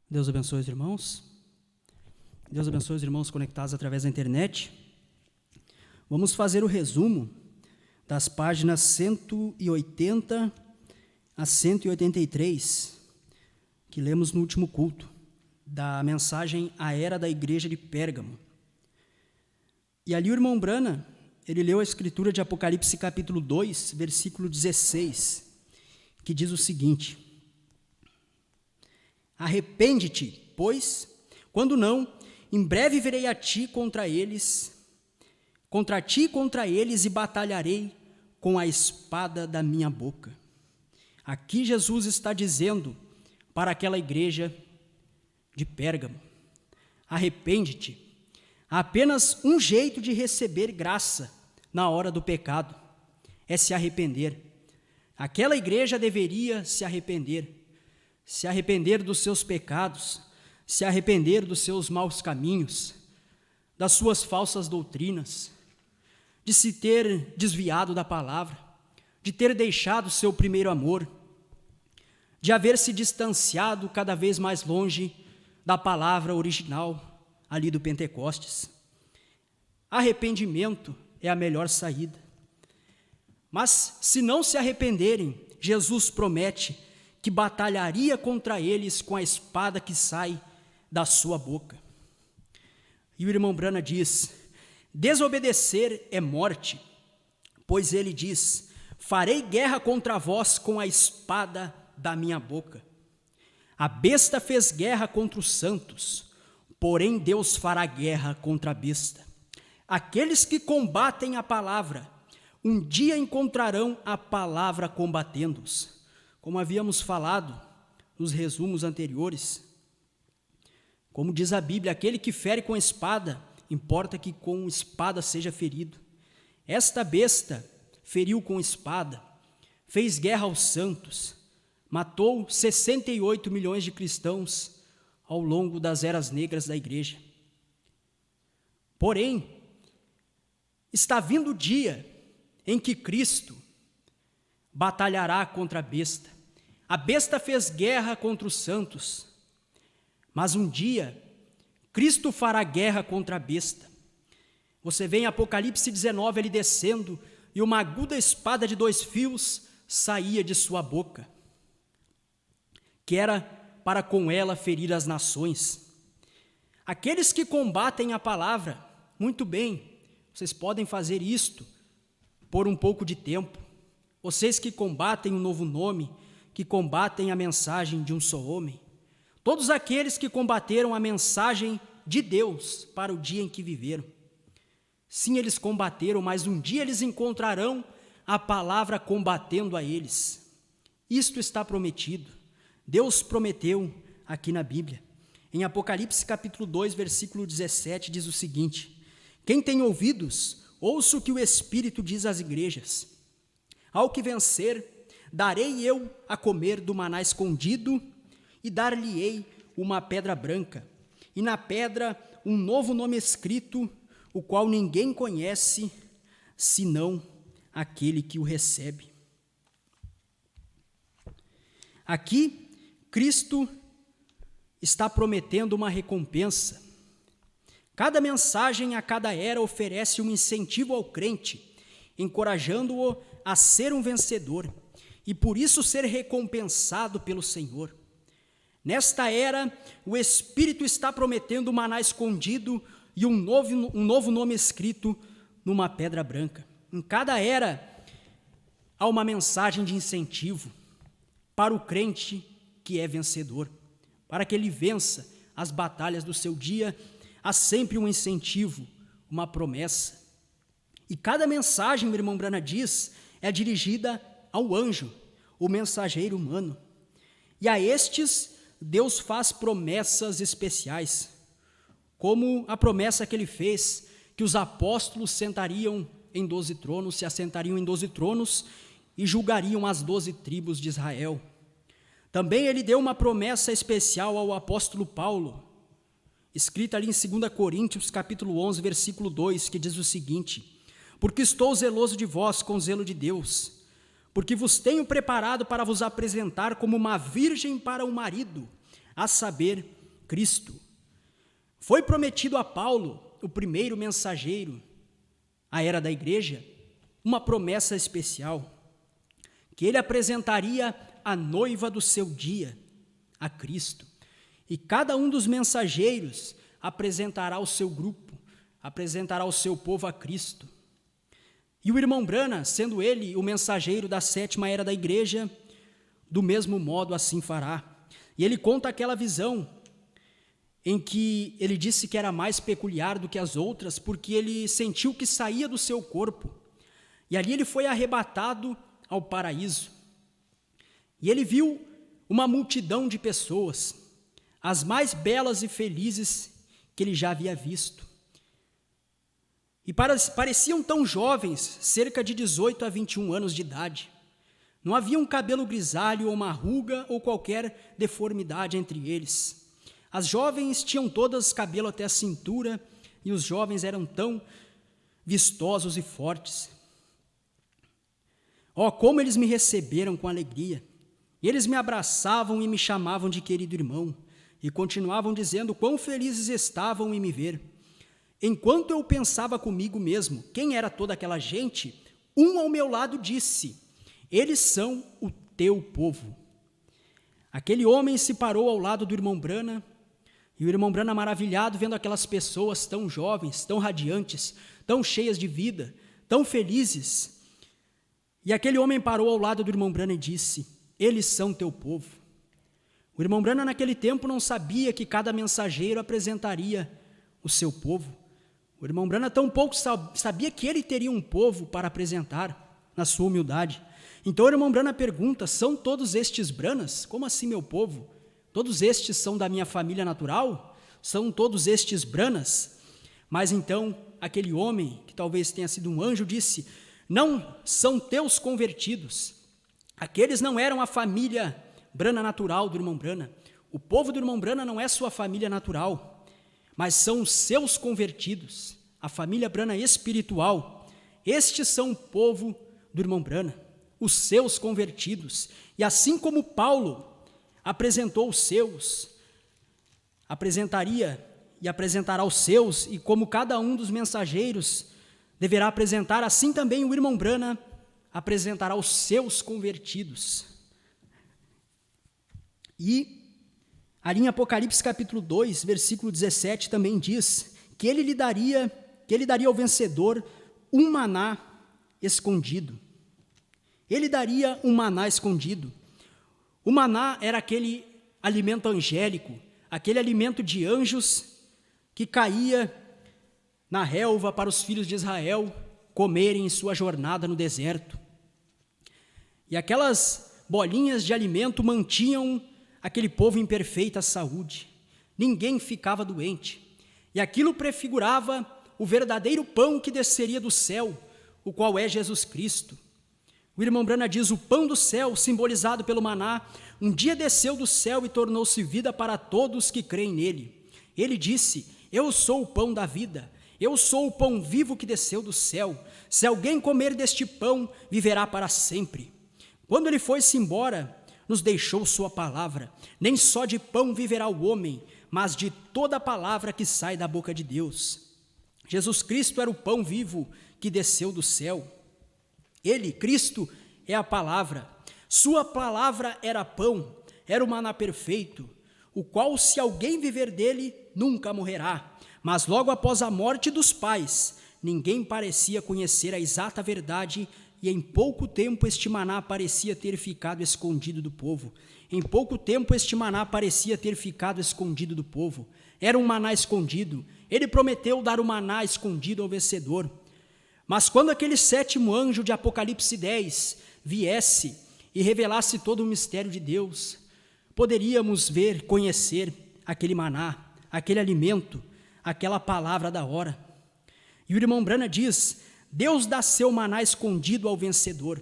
Deus abençoe os irmãos. Deus abençoe os irmãos conectados através da internet. Vamos fazer o resumo das páginas 180 a 183, que lemos no último culto, da mensagem A Era da Igreja de Pérgamo. E ali o irmão Brana, ele leu a escritura de Apocalipse capítulo 2, versículo 16, que diz o seguinte: Arrepende-te, pois, quando não, em breve virei a ti contra eles, e batalharei com a espada da minha boca. Aqui Jesus está dizendo para aquela igreja de Pérgamo: arrepende-te. Há apenas um jeito de receber graça na hora do pecado, é se arrepender. Aquela igreja deveria se arrepender dos seus pecados, se arrepender dos seus maus caminhos, das suas falsas doutrinas, de se ter desviado da palavra, de ter deixado seu primeiro amor, de haver se distanciado cada vez mais longe da palavra original ali do Pentecostes. Arrependimento é a melhor saída. Mas se não se arrependerem, Jesus promete que batalharia contra eles com a espada que sai da sua boca. E o irmão Brana diz: desobedecer é morte, pois ele diz: farei guerra contra vós com a espada da minha boca. A besta fez guerra contra os santos, porém Deus fará guerra contra a besta. Aqueles que combatem a palavra, um dia encontrarão a palavra combatendo-os. Como havíamos falado nos resumos anteriores, como diz a Bíblia, aquele que fere com espada, importa que com espada seja ferido. Esta besta feriu com espada, fez guerra aos santos, matou 68 milhões de cristãos ao longo das eras negras da igreja. Porém, está vindo o dia em que Cristo batalhará contra a besta. A besta fez guerra contra os santos, mas um dia Cristo fará guerra contra a besta. Você vê em Apocalipse 19 ele descendo, e uma aguda espada de 2 fios saía de sua boca, que era para com ela ferir as nações. Aqueles que combatem a palavra, muito bem, vocês podem fazer isto por um pouco de tempo. Vocês que combatem um novo nome, que combatem a mensagem de um só homem, todos aqueles que combateram a mensagem de Deus para o dia em que viveram. Sim, eles combateram, mas um dia eles encontrarão a palavra combatendo a eles. Isto está prometido. Deus prometeu aqui na Bíblia. Em Apocalipse capítulo 2, versículo 17, diz o seguinte: quem tem ouvidos, ouça o que o Espírito diz às igrejas. Ao que vencer, darei eu a comer do maná escondido, e dar-lhe-ei uma pedra branca, e na pedra um novo nome escrito, o qual ninguém conhece, senão aquele que o recebe. Aqui, Cristo está prometendo uma recompensa. Cada mensagem a cada era oferece um incentivo ao crente, encorajando-o a ser um vencedor, e por isso ser recompensado pelo Senhor. Nesta era, o Espírito está prometendo um maná escondido e um novo nome escrito numa pedra branca. Em cada era, há uma mensagem de incentivo para o crente que é vencedor. Para que ele vença as batalhas do seu dia, há sempre um incentivo, uma promessa. E cada mensagem, meu irmão Brana diz, é dirigida ao anjo, o mensageiro humano. E a estes, Deus faz promessas especiais, como a promessa que ele fez, que os apóstolos sentariam em 12 tronos, se assentariam em 12 tronos e julgariam as 12 tribos de Israel. Também ele deu uma promessa especial ao apóstolo Paulo, escrita ali em 2 Coríntios, capítulo 11, versículo 2, que diz o seguinte: porque estou zeloso de vós com zelo de Deus, porque vos tenho preparado para vos apresentar como uma virgem para o marido, a saber, Cristo. Foi prometido a Paulo, o primeiro mensageiro à era da igreja, uma promessa especial, que ele apresentaria a noiva do seu dia, a Cristo. E cada um dos mensageiros apresentará o seu grupo, apresentará o seu povo a Cristo. E o irmão Branham, sendo ele o mensageiro da sétima era da igreja, do mesmo modo assim fará. E ele conta aquela visão em que ele disse que era mais peculiar do que as outras, porque ele sentiu que saía do seu corpo. E ali ele foi arrebatado ao paraíso. E ele viu uma multidão de pessoas, as mais belas e felizes que ele já havia visto. E pareciam tão jovens, cerca de 18 a 21 anos de idade. Não havia um cabelo grisalho ou uma ruga ou qualquer deformidade entre eles. As jovens tinham todas cabelo até a cintura e os jovens eram tão vistosos e fortes. Oh, como eles me receberam com alegria! Eles me abraçavam e me chamavam de querido irmão e continuavam dizendo quão felizes estavam em me ver. Enquanto eu pensava comigo mesmo quem era toda aquela gente, um ao meu lado disse: eles são o teu povo. Aquele homem se parou ao lado do irmão Branham, e o irmão Branham, maravilhado, vendo aquelas pessoas tão jovens, tão radiantes, tão cheias de vida, tão felizes. E aquele homem parou ao lado do irmão Branham e disse: eles são teu povo. O irmão Branham naquele tempo não sabia que cada mensageiro apresentaria o seu povo. O irmão Branham tão pouco sabia que ele teria um povo para apresentar na sua humildade. Então o irmão Branham pergunta: são todos estes Branhams? Como assim meu povo? Todos estes são da minha família natural? São todos estes Branhams? Mas então aquele homem, que talvez tenha sido um anjo, disse: não, são teus convertidos. Aqueles não eram a família Branham natural do irmão Branham. O povo do irmão Branham não é sua família natural, mas são os seus convertidos, a família Branham espiritual. Estes são o povo do irmão Branham, os seus convertidos. E assim como Paulo apresentou os seus, apresentaria e apresentará os seus, e como cada um dos mensageiros deverá apresentar, assim também o irmão Branham apresentará os seus convertidos. E ali em Apocalipse capítulo 2, versículo 17, também diz que ele daria ao vencedor um maná escondido. Ele daria um maná escondido. O maná era aquele alimento angélico, aquele alimento de anjos que caía na relva para os filhos de Israel comerem em sua jornada no deserto. E aquelas bolinhas de alimento mantinham aquele povo em perfeita saúde. Ninguém ficava doente. E aquilo prefigurava o verdadeiro pão que desceria do céu, o qual é Jesus Cristo. O irmão Branham diz: o pão do céu, simbolizado pelo maná, um dia desceu do céu e tornou-se vida para todos que creem nele. Ele disse: eu sou o pão da vida, eu sou o pão vivo que desceu do céu. Se alguém comer deste pão, viverá para sempre. Quando ele foi-se embora, nos deixou sua palavra. Nem só de pão viverá o homem, mas de toda a palavra que sai da boca de Deus. Jesus Cristo era o pão vivo que desceu do céu. Ele, Cristo, é a palavra. Sua palavra era pão, era o maná perfeito, o qual, se alguém viver dele, nunca morrerá. Mas logo após a morte dos pais, ninguém parecia conhecer a exata verdade, e em pouco tempo este maná parecia ter ficado escondido do povo. Em pouco tempo este maná parecia ter ficado escondido do povo. Era um maná escondido. Ele prometeu dar o maná escondido ao vencedor. Mas quando aquele sétimo anjo de Apocalipse 10 viesse e revelasse todo o mistério de Deus, poderíamos ver, conhecer aquele maná, aquele alimento, aquela palavra da hora. E o irmão Branham diz: Deus dá seu maná escondido ao vencedor.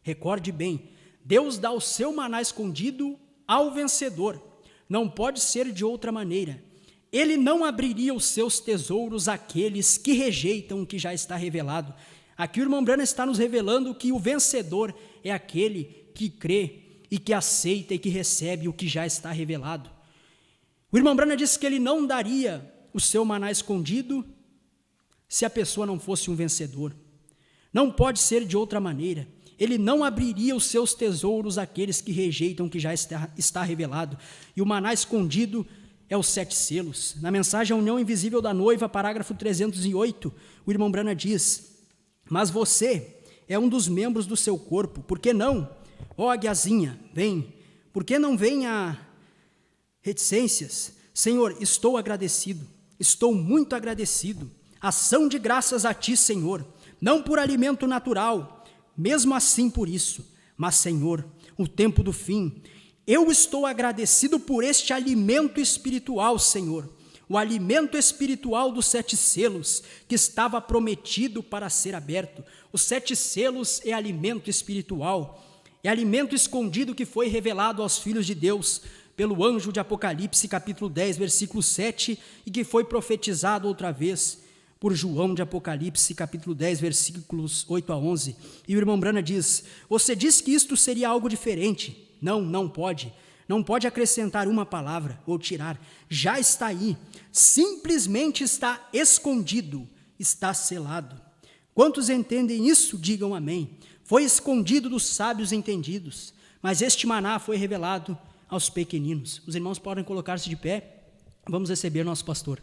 Recorde bem, Deus dá o seu maná escondido ao vencedor. Não pode ser de outra maneira. Ele não abriria os seus tesouros àqueles que rejeitam o que já está revelado. Aqui o irmão Branham está nos revelando que o vencedor é aquele que crê e que aceita e que recebe o que já está revelado. O irmão Branham disse que ele não daria o seu maná escondido se a pessoa não fosse um vencedor. Não pode ser de outra maneira. Ele não abriria os seus tesouros àqueles que rejeitam o que já está revelado. E o maná escondido é os 7 selos. Na mensagem A União Invisível da Noiva, parágrafo 308, o irmão Branham diz: mas você é um dos membros do seu corpo, por que não? Ó aguiazinha, vem. Por que não vem a reticências? Senhor, estou agradecido, estou muito agradecido. Ação de graças a ti, Senhor, não por alimento natural, mesmo assim por isso, mas, Senhor, o tempo do fim, eu estou agradecido por este alimento espiritual, Senhor, o alimento espiritual dos 7 selos, que estava prometido para ser aberto. Os 7 selos é alimento espiritual, é alimento escondido que foi revelado aos filhos de Deus pelo anjo de Apocalipse, capítulo 10, versículo 7, e que foi profetizado outra vez por João de Apocalipse, capítulo 10, versículos 8 a 11. E o irmão Branham diz: você disse que isto seria algo diferente. Não pode. Não pode acrescentar uma palavra ou tirar. Já está aí. Simplesmente está escondido. Está selado. Quantos entendem isso? Digam amém. Foi escondido dos sábios entendidos, mas este maná foi revelado aos pequeninos. Os irmãos podem colocar-se de pé. Vamos receber nosso pastor.